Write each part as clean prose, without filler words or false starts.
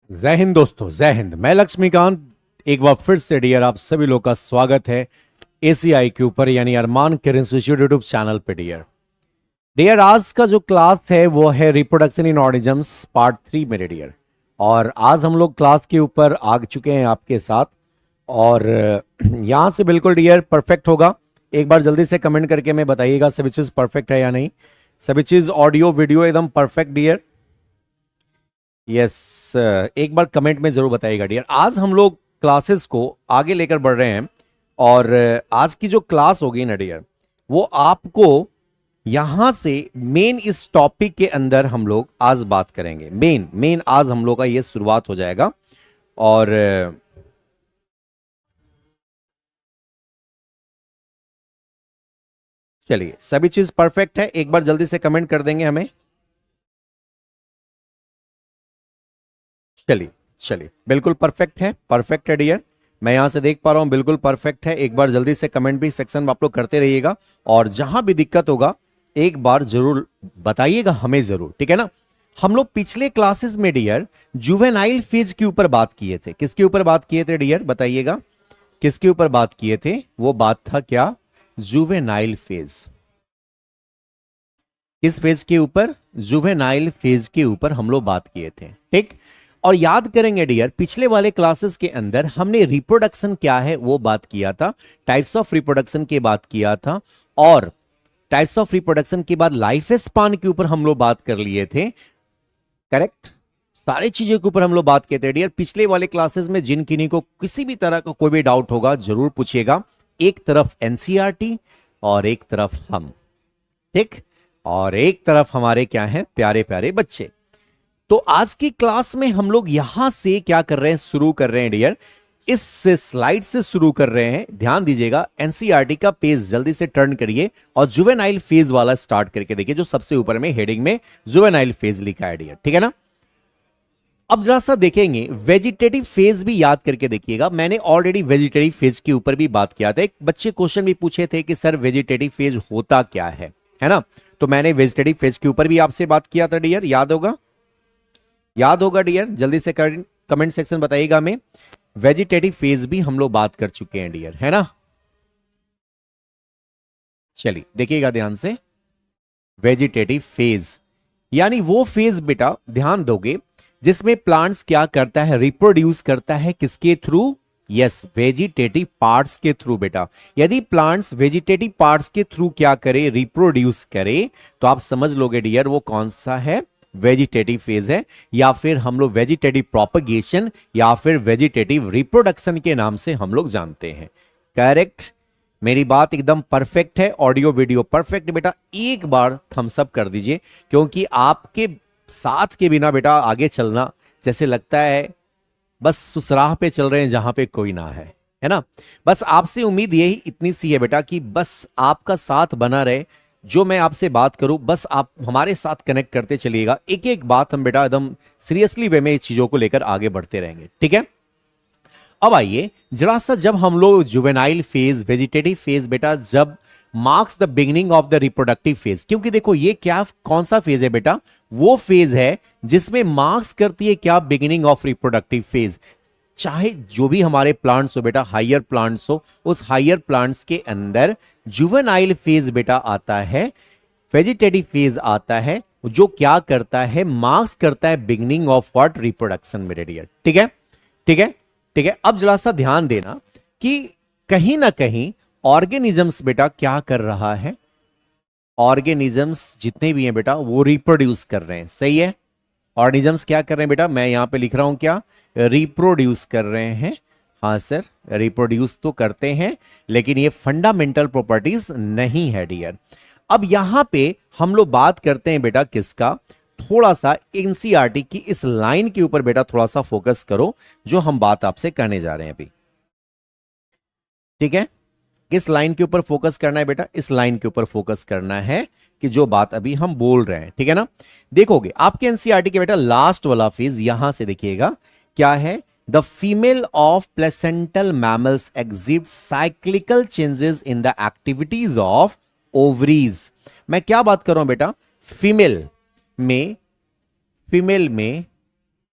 जय हिंद दोस्तों, जय हिंद। मैं लक्ष्मीकांत एक बार फिर से डियर आप सभी लोग का स्वागत है एसीआई के ऊपर यानी अरमान केयर इंस्टीट्यूट यूट्यूब चैनल पे। डियर डियर आज का जो क्लास है वो है रिप्रोडक्शन इन ऑर्गेनिजम्स पार्ट 3 मेरे डियर। और आज हम लोग क्लास के ऊपर आ चुके हैं आपके साथ। और यहाँ से बिल्कुल डियर परफेक्ट होगा। एक बार जल्दी से कमेंट करके मैं बताइएगा सभी चीज परफेक्ट है या नहीं। सभी चीज ऑडियो वीडियो एकदम परफेक्ट डियर। यस, एक बार कमेंट में जरूर बताइएगा डियर। आज हम लोग क्लासेस को आगे लेकर बढ़ रहे हैं। और आज की जो क्लास होगी ना डियर, वो आपको यहां से मेन इस टॉपिक के अंदर हम लोग आज बात करेंगे। मेन मेन आज हम लोग का ये शुरुआत हो जाएगा। और चलिए, सभी चीज परफेक्ट है, एक बार जल्दी से कमेंट कर देंगे हमें। चलिए चलिए, बिल्कुल परफेक्ट है डियर। मैं यहां से देख पा रहा हूं बिल्कुल परफेक्ट है। एक बार जल्दी से कमेंट भी सेक्शन में आप लोग करते रहिएगा। और जहां भी दिक्कत होगा एक बार जरूर बताइएगा हमें जरूर, ठीक है ना। हम लोग पिछले क्लासेस में डियर जुवेनाइल फेज के ऊपर बात किए थे। किसके ऊपर बात किए थे डियर, बताइएगा किसके ऊपर बात किए थे। वो बात था क्या, जुवेनाइल फेज। किस फेज के ऊपर, जुवेनाइल फेज के ऊपर हम लोग बात किए थे, ठीक। और याद करेंगे डियर, पिछले वाले क्लासेस के अंदर हमने रिप्रोडक्शन क्या है वो बात किया था, टाइप्स ऑफ रिप्रोडक्शन की बात किया था। और टाइप्स ऑफ रिप्रोडक्शन के बाद लाइफ स्पान के ऊपर हम लोग बात कर लिए थे, करेक्ट। सारी चीजों के ऊपर हम लोग बात किए थे डियर पिछले वाले क्लासेस में। जिन किन्हीं को किसी भी तरह का कोई भी डाउट होगा जरूर पूछिएगा। एक तरफ एनसीईआरटी और एक तरफ हम, ठीक। और एक तरफ हमारे क्या है, प्यारे प्यारे बच्चे। तो आज की क्लास में हम लोग यहां से क्या कर रहे हैं, शुरू कर रहे हैं डियर। इस स्लाइड से शुरू कर रहे हैं, ध्यान दीजिएगा। एनसीईआरटी का पेज जल्दी से टर्न करिए और जुवेनाइल फेज वाला स्टार्ट करके देखिए, जो सबसे ऊपर में हेडिंग में जुवेनाइल फेज लिखा है डियर, ठीक है ना। अब जरा सा देखेंगे वेजिटेटिव फेज भी याद करके देखिएगा। मैंने ऑलरेडी वेजिटेटिव फेज के ऊपर भी बात किया था। एक बच्चे क्वेश्चन भी पूछे थे कि सर वेजिटेटिव फेज होता क्या है ना। तो मैंने वेजिटेटिव फेज के ऊपर भी आपसे बात किया था डियर, याद होगा, याद होगा डियर। जल्दी से कमेंट सेक्शन बताइएगा हमें। वेजिटेटिव फेज भी हम लोग बात कर चुके हैं डियर, है ना। चलिए देखिएगा ध्यान से। वेजिटेटिव फेज यानी वो फेज बेटा ध्यान दोगे जिसमें प्लांट्स क्या करता है, रिप्रोड्यूस करता है किसके थ्रू, यस वेजिटेटिव पार्ट्स के थ्रू बेटा। यदि प्लांट्स वेजिटेटिव पार्ट्स के थ्रू क्या करे, रिप्रोड्यूस करे, तो आप समझ लोगे डियर वो कौन सा है, वेजिटेटिव फेज है। या फिर हम लोग वेजिटेटिव प्रोपगेशन या फिर वेजिटेटिव रिप्रोडक्शन के नाम से हम लोग जानते हैं, करेक्ट। मेरी बात एकदम परफेक्ट है, ऑडियो वीडियो परफेक्ट बेटा। एक बार थम्स अप कर दीजिए, क्योंकि आपके साथ के बिना बेटा आगे चलना जैसे लगता है बस उस राह पे चल रहे हैं जहां पे कोई ना है ना। बस आपसे उम्मीद यही इतनी सी है बेटा कि बस आपका साथ बना रहे। जो मैं आपसे बात करूं बस आप हमारे साथ कनेक्ट करते चलिएगा। एक एक बात हम बेटा एकदम सीरियसली वे में इस चीजों को लेकर आगे बढ़ते रहेंगे, ठीक है। अब आइए जरा सा, जब हम लोग जुवेनाइल फेज, वेजिटेटिव फेज बेटा जब marks the beginning of the reproductive phase, क्योंकि देखो ये क्या कौन सा फेज है बेटा, वो फेज है जिसमें मार्क्स करती है क्या, बिगिनिंग ऑफ रिप्रोडक्टिव फेज। चाहे जो भी हमारे प्लांट्स हो बेटा, हायर प्लांट्स हो, उस हायर प्लांट्स के अंदर जुवेनाइल फेज बेटा आता है, वेजिटेटिव फेज आता है, जो क्या करता है, मार्क्स करता है बिगिनिंग ऑफ व्हाट, रिप्रोडक्शन मेरे डियर, ठीक है, ठीक है, ठीक है। अब जरा सा ध्यान देना कि कहीं ना कहीं ऑर्गेनिजम्स बेटा क्या कर रहा है, ऑर्गेनिजम्स जितने भी हैं बेटा वो रिप्रोड्यूस कर रहे हैं, सही है। ऑर्गेनिजम्स क्या कर रहे हैं बेटा, मैं यहां पे लिख रहा हूं क्या, रिप्रोड्यूस कर रहे हैं। हाँ सर, रिप्रोड्यूस तो करते हैं, लेकिन ये फंडामेंटल प्रॉपर्टीज नहीं है डियर। अब यहां पे हम लोग बात करते हैं बेटा किसका, थोड़ा सा एनसीईआरटी की इस लाइन के ऊपर बेटा थोड़ा सा फोकस करो, जो हम बात आपसे करने जा रहे हैं अभी, ठीक है। किस लाइन के ऊपर फोकस करना है बेटा, इस लाइन के ऊपर फोकस करना है कि जो बात अभी हम बोल रहे हैं, ठीक है ना। देखोगे आपके एनसीईआरटी के बेटा लास्ट वाला फेज यहां से देखिएगा क्या है, the female of placental mammals exhibit cyclical changes in the activities of ovaries. मैं क्या बात कर रहा हूं बेटा, फीमेल में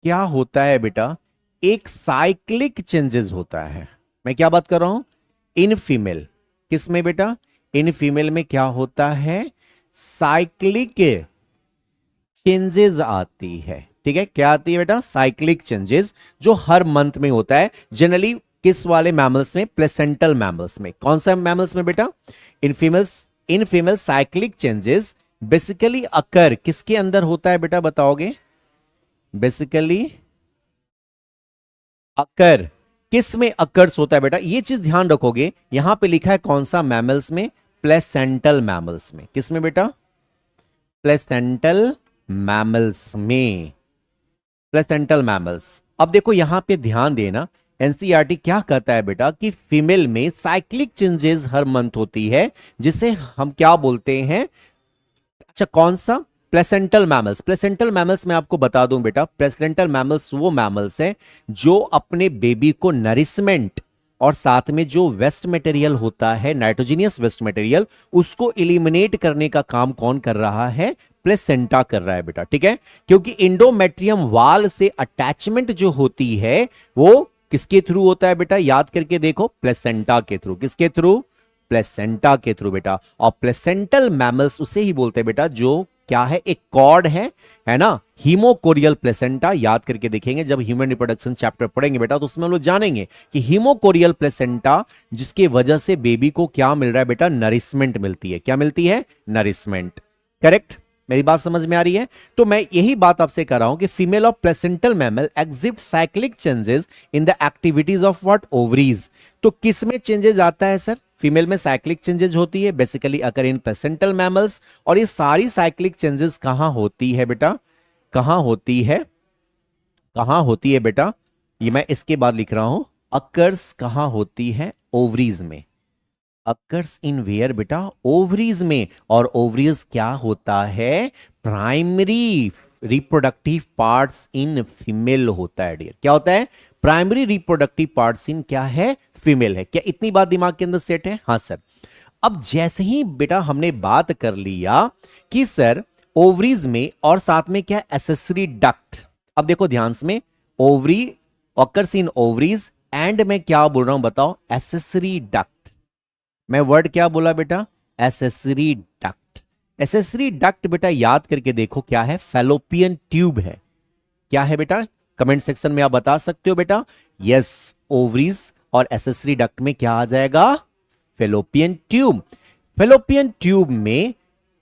क्या होता है बेटा, एक साइक्लिक चेंजेस होता है। मैं क्या बात कर रहा हूं, इन फीमेल, किस में बेटा, इन फीमेल में क्या होता है, साइक्लिक चेंजेस आती है। ठीक है, क्या आती है बेटा, साइक्लिक चेंजेस, जो हर मंथ में होता है। जनरली किस वाले मैमल्स में, प्लेसेंटल मैमल्स में। कौन सा मैमल्स में बेटा, in female cyclic changes basically occur किसके अंदर होता है बेटा, बताओगे, बेसिकली अकर किस में अकर्स होता है बेटा, ये चीज ध्यान रखोगे। यहां पे लिखा है कौन सा, मैमल्स में, प्लेसेंटल मैमल्स में। किस में बेटा, प्लेसेंटल मैमल्स में, प्लेसेंटल मैमल्स। अब देखो यहां पे ध्यान देना, एनसीईआरटी क्या कहता है बेटा कि फीमेल में साइक्लिक चेंजेस हर मंथ होती है, जिसे हम क्या बोलते हैं, अच्छा कौन सा, प्लेसेंटल मैमल्स। प्लेसेंटल मैमल्स में आपको बता दूं बेटा, प्लेसेंटल मैमल्स वो मैमल्स हैं जो अपने बेबी को नरिशमेंट और साथ में जो वेस्ट मटेरियल होता है, नाइट्रोजीनियस वेस्ट मटेरियल, उसको इलिमिनेट करने का काम कौन कर रहा है, प्लेसेंटा कर रहा है बेटा। ठीक है, क्योंकि इंडोमेट्रियम वाल से अटैचमेंट जो होती है वो किसके थ्रू होता है बेटा, याद करके देखो, प्लेसेंटा के थ्रू। किसके थ्रू, प्लेसेंटा के थ्रू बेटा। और प्लेसेंटल मैमल्स उसे ही बोलते हैं बेटा जो क्या है, एक कॉर्ड है ना, हीमोकोरियल प्लेसेंटा। याद करके देखेंगे जब ह्यूमन रिप्रोडक्शन चैप्टर पढ़ेंगे बेटा, तो उसमें हम लोग जानेंगे कि हीमोकोरियल प्लेसेंटा, जिसके वजह से बेबी को क्या मिल रहा है बेटा, नरिशमेंट मिलती है। क्या मिलती है, नरिशमेंट। करेक्ट, मेरी बात समझ में आ रही है। तो मैं यही बात आपसे कर रहा हूं कि female of placental mammal exhibit cyclic changes in the activities of what, ovaries. तो किस में चेंजेस आता है सर, फीमेल में साइक्लिक चेंजेस होती है, बेसिकली अकर इन प्लेसेंटल मैमल्स। और ये सारी साइक्लिक चेंजेस कहां होती है बेटा, कहां होती है, कहां होती है बेटा, ये मैं इसके बाद लिख रहा हूं, अकर्स कहां होती है, ओवरीज में। अकर्स इन वेयर बेटा, ओवरीज में। और ओवरीज क्या होता है, primary reproductive parts in female होता है डियर। क्या होता है, प्राइमरी रिप्रोडक्टिव पार्ट्स इन क्या है, फीमेल है। क्या इतनी बात दिमाग के अंदर सेट है, हाँ सर। अब जैसे ही बेटा हमने बात कर लिया कि सर ओवरीज में और साथ में क्या, एसेसरी डक्ट। अब देखो ध्यान से, ovary occurs in ovaries and मैं क्या बोल रहा हूं बताओ, एसेसरी डक्ट। मैं वर्ड क्या बोला बेटा, एसेसरी डक्ट। एसेसरी डक्ट बेटा याद करके देखो क्या है, फैलोपियन ट्यूब है। क्या है बेटा, कमेंट सेक्शन में आप बता सकते हो बेटा। यस, ओवरीज और एसेसरी डक्ट में क्या आ जाएगा, फैलोपियन ट्यूब। फैलोपियन ट्यूब में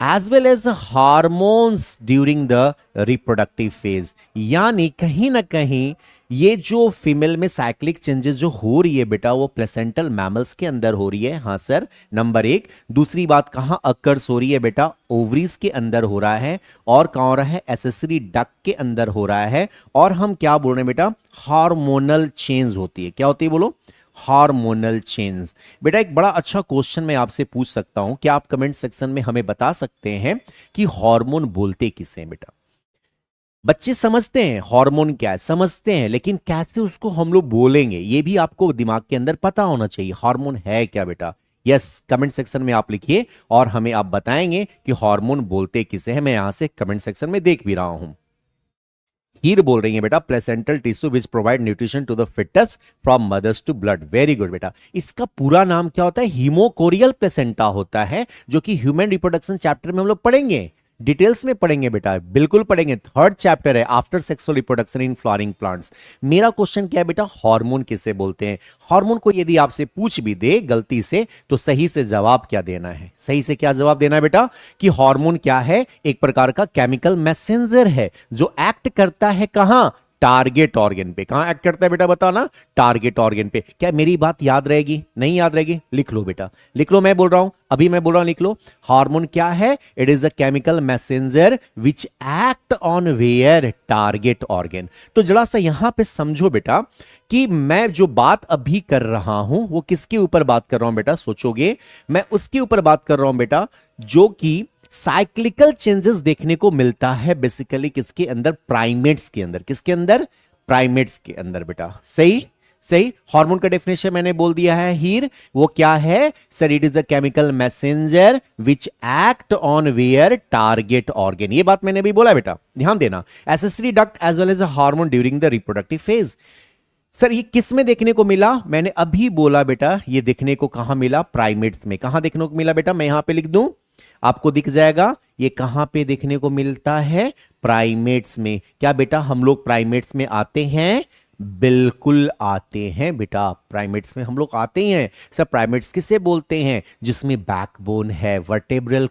as well as hormones during the reproductive phase. यानी कहीं ना कहीं ये जो फीमेल में साइक्लिक चेंजेस जो हो रही है बेटा, वो प्लेसेंटल मैमल्स के अंदर हो रही है। हाँ सर, नंबर एक। दूसरी बात कहां अकर्स हो रही है बेटा, ओवरीज के अंदर हो रहा है। और कहां हो रहा है, एसेसरी डक्ट के अंदर हो रहा है। और हम क्या बोल रहे हैं बेटा, हार्मोनल चेंज होती है। क्या होती है बोलो, हार्मोनल चेंज। बेटा एक बड़ा अच्छा क्वेश्चन मैं आपसे पूछ सकता हूं, क्या आप कमेंट सेक्शन में हमें बता सकते हैं कि हार्मोन बोलते किसे हैं बेटा। बच्चे समझते हैं हार्मोन क्या है, समझते हैं, लेकिन कैसे उसको हम लोग बोलेंगे ये भी आपको दिमाग के अंदर पता होना चाहिए। हार्मोन है क्या बेटा, यस कमेंट सेक्शन में आप लिखिए और हमें आप बताएंगे कि हार्मोन बोलते किसे हैं। मैं यहां से कमेंट सेक्शन में देख भी रहा हूं। हीर बोल रही है बेटा, placental tissue which provide nutrition to the foetus from mother's to blood. Very good बेटा। इसका पूरा नाम क्या होता है, हीमोकोरियल प्लेसेंटा होता है, जो कि ह्यूमन रिप्रोडक्शन चैप्टर में हम लोग पढ़ेंगे, डिटेल्स में पढ़ेंगे बेटा, बिल्कुल पढ़ेंगे। थर्ड चैप्टर है after sexual reproduction in flowering plants. मेरा क्वेश्चन क्या है बेटा, हार्मोन किसे बोलते हैं। हार्मोन को यदि आपसे पूछ भी दे गलती से, तो सही से जवाब क्या देना है, सही से क्या जवाब देना है बेटा, कि हार्मोन क्या है, एक प्रकार का केमिकल मैसेंजर है जो एक्ट करता है कहां, टारगेट ऑर्गन पे। कहां एक्ट करता है बेटा बताना, टारगेट ऑर्गन पे। क्या मेरी बात याद रहेगी, नहीं याद रहेगी, लिख लो बेटा, लिख लो। मैं बोल रहा हूं, अभी मैं बोल रहा हूं, लिख लो। हार्मोन क्या है, it is a chemical messenger which act on where, target organ. तो जरा सा यहां पे समझो बेटा कि मैं जो बात अभी कर रहा हूं वो किसके ऊपर बात कर रहा हूं बेटा, सोचोगे, मैं उसके ऊपर बात कर रहा हूं बेटा जो कि साइक्लिकल चेंजेस देखने को मिलता है बेसिकली किसके अंदर, प्राइमेट्स के अंदर। किसके अंदर, प्राइमेट्स के अंदर बेटा। सही, सही। हार्मोन का डेफिनेशन मैंने बोल दिया है हीर, वो क्या है sir? It is a chemical messenger which act on where target organ. ये बात मैंने भी बोला बेटा, ध्यान देना। Accessory duct as well as a hormone during the reproductive phase. Sir ये किस में देखने को मिला? मैंने अभी बोला बेटा, ये देखने को कहां मिला? प्राइमेट्स में। कहां देखने को मिला बेटा? मैं यहां पे लिख दूं, आपको दिख जाएगा। ये कहां पे देखने को मिलता है? प्राइमेट्स में। क्या बेटा हम लोग प्राइमेट्स में आते हैं? बिल्कुल आते हैं बेटा, प्राइमेट्स में हम लोग आते हैं। सर प्राइमेट्स किसे बोलते हैं? जिसमें बैकबोन है, वर्टेब्रल